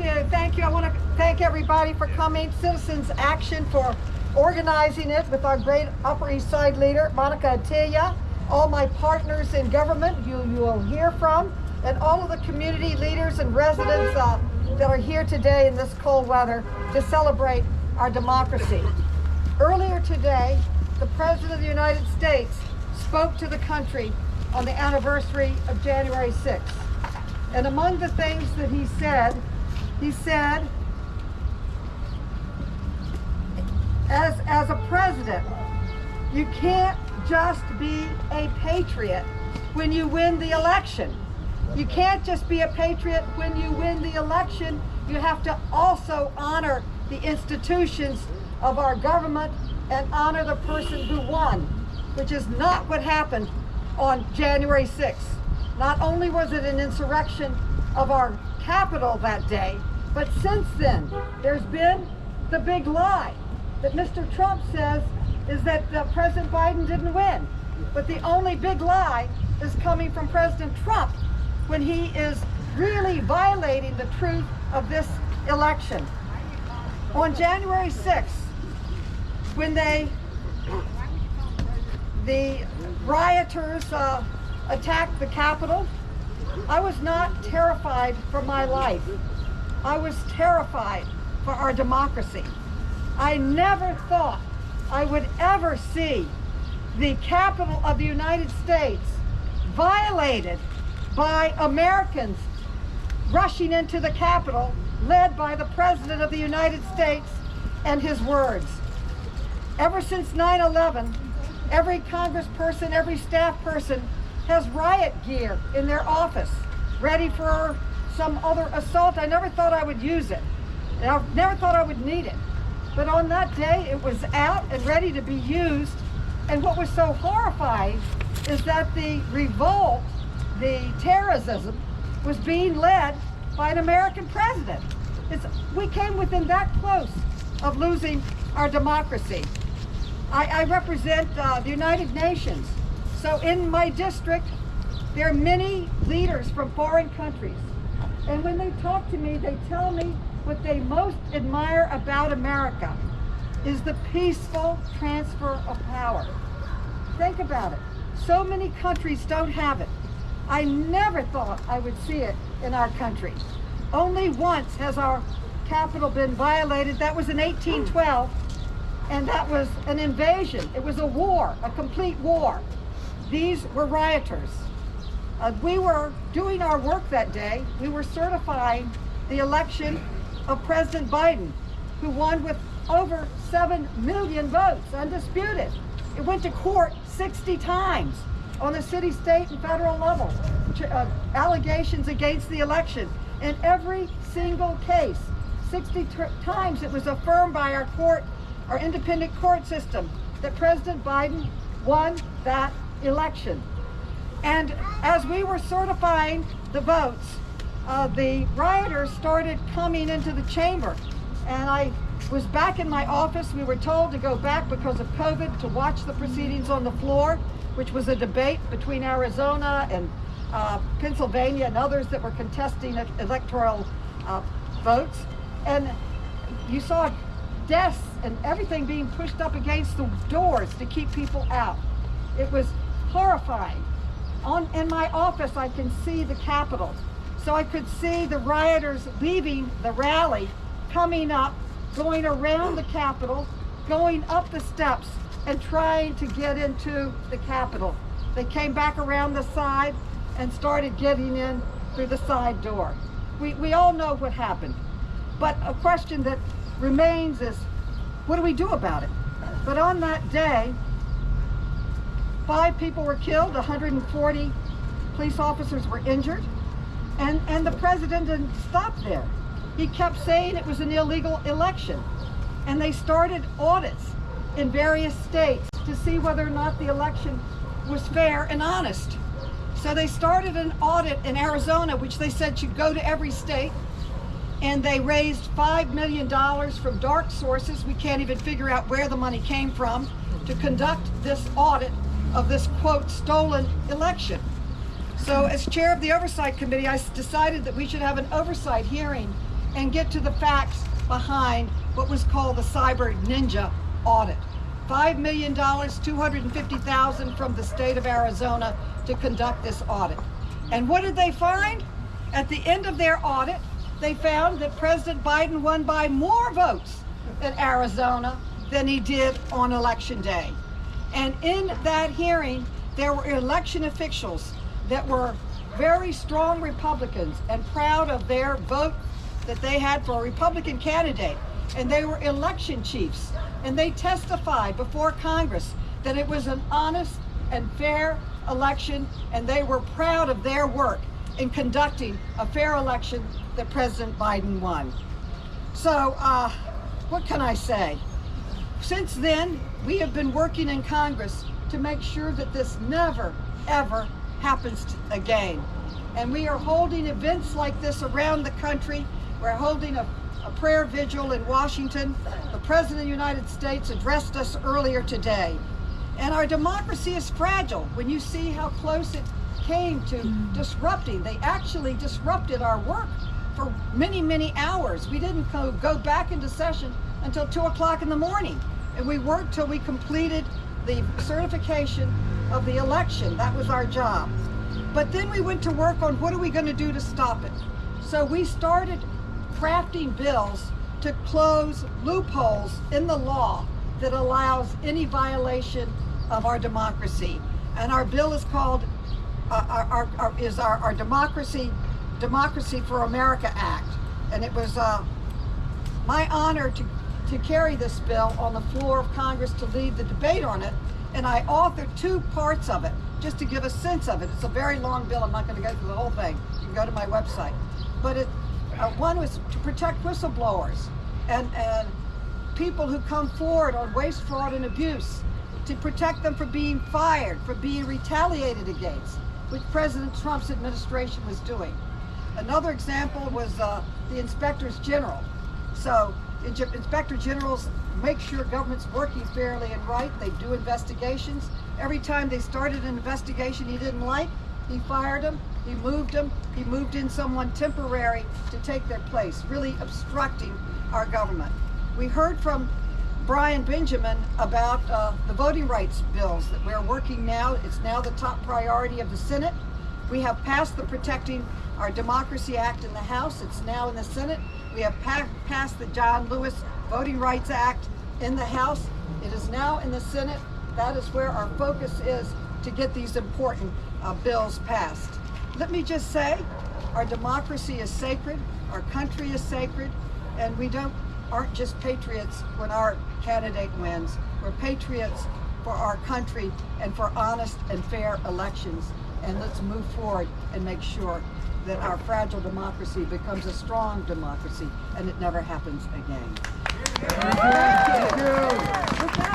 Thank you. I want to thank everybody for coming. Citizens Action for organizing it with our great Upper East Side leader, Monica Atiyah, all my partners in government you will hear from, and all of the community leaders and residents that are here today in this cold weather to celebrate our democracy. Earlier today, the President of the United States spoke to the country on the anniversary of January 6th. And among the things that he said, as a president, you can't just be a patriot when you win the election. You can't just be a patriot when you win the election. You have to also honor the institutions of our government and honor the person who won, which is not what happened on January 6th. Not only was it an insurrection of our capital that day, but since then, there's been the big lie that Mr. Trump says is that President Biden didn't win. But the only big lie is coming from President Trump when he is really violating the truth of this election. On January 6th, when the rioters attacked the Capitol, I was not terrified for my life. I was terrified for our democracy. I never thought I would ever see the Capitol of the United States violated by Americans rushing into the Capitol, led by the President of the United States and his words. Ever since 9/11, every congressperson, every staff person has riot gear in their office, ready for some other assault. I never thought I would use it. And I never thought I would need it. But on that day, it was out and ready to be used. And what was so horrifying is that the revolt, the terrorism, was being led by an American president. We came within that close of losing our democracy. I represent the United Nations. So in my district, there are many leaders from foreign countries. And when they talk to me, they tell me what they most admire about America is the peaceful transfer of power. Think about it. So many countries don't have it. I never thought I would see it in our country. Only once has our capital been violated. That was in 1812, and that was an invasion. It was a war, a complete war. These were rioters. We were doing our work that day. We were certifying the election of President Biden, who won with over 7 million votes, undisputed. It went to court 60 times on the city, state, and federal level. Allegations against the election. In every single case, 60 times it was affirmed by our court, our independent court system, that President Biden won that election. And as we were certifying the votes, the rioters started coming into the chamber. And I was back in my office. We were told to go back because of COVID to watch the proceedings on the floor, which was a debate between Arizona and Pennsylvania and others that were contesting electoral votes. And you saw desks and everything being pushed up against the doors to keep people out. It was horrifying. In my office, I can see the Capitol. So I could see the rioters leaving the rally, coming up, going around the Capitol, going up the steps, and trying to get into the Capitol. They came back around the side and started getting in through the side door. We all know what happened. But a question that remains is, what do we do about it? But on that day, 5 people were killed, 140 police officers were injured, and the president didn't stop there. He kept saying it was an illegal election. And they started audits in various states to see whether or not the election was fair and honest. So they started an audit in Arizona, which they said should go to every state. And they raised $5 million from dark sources. We can't even figure out where the money came from to conduct this audit of this, quote, stolen election. So as chair of the Oversight Committee, I decided that we should have an oversight hearing and get to the facts behind what was called the Cyber Ninja audit. $5 million, $250,000 from the state of Arizona to conduct this audit. And what did they find? At the end of their audit, they found that President Biden won by more votes in Arizona than he did on election day. And in that hearing, there were election officials that were very strong Republicans and proud of their vote that they had for a Republican candidate. And they were election chiefs. And they testified before Congress that it was an honest and fair election, and they were proud of their work in conducting a fair election that President Biden won. So, what can I say? Since then, we have been working in Congress to make sure that this never, ever happens again. And we are holding events like this around the country. We're holding a prayer vigil in Washington. The President of the United States addressed us earlier today. And our democracy is fragile. When you see how close it came to disrupting, they actually disrupted our work for many, many hours. We didn't go back into session until 2 o'clock in the morning. And we worked till we completed the certification of the election. That was our job. But then we went to work on what are we going to do to stop it. So we started crafting bills to close loopholes in the law that allows any violation of our democracy. And our bill is called our Democracy for America Act. And it was my honor to carry this bill on the floor of Congress to lead the debate on it. And I authored 2 parts of it, just to give a sense of it. It's a very long bill. I'm not going to go through the whole thing. You can go to my website. But one was to protect whistleblowers and people who come forward on waste, fraud, and abuse, to protect them from being fired, from being retaliated against, which President Trump's administration was doing. Another example was the inspectors general. So inspector generals make sure government's working fairly and right. They do investigations. Every time they started an investigation he didn't like, he fired them, he moved them, he moved in someone temporary to take their place, really obstructing our government. We heard from Brian Benjamin about the voting rights bills that we're working now. It's now the top priority of the Senate. We have passed the Protecting Our Democracy Act in the House. It's now in the Senate. We have passed the John Lewis Voting Rights Act in the House. It is now in the Senate. That is where our focus is, to get these important bills passed. Let me just say, our democracy is sacred, our country is sacred, and we aren't just patriots when our candidate wins. We're patriots for our country and for honest and fair elections. And let's move forward and make sure that our fragile democracy becomes a strong democracy and it never happens again. Thank you. With that,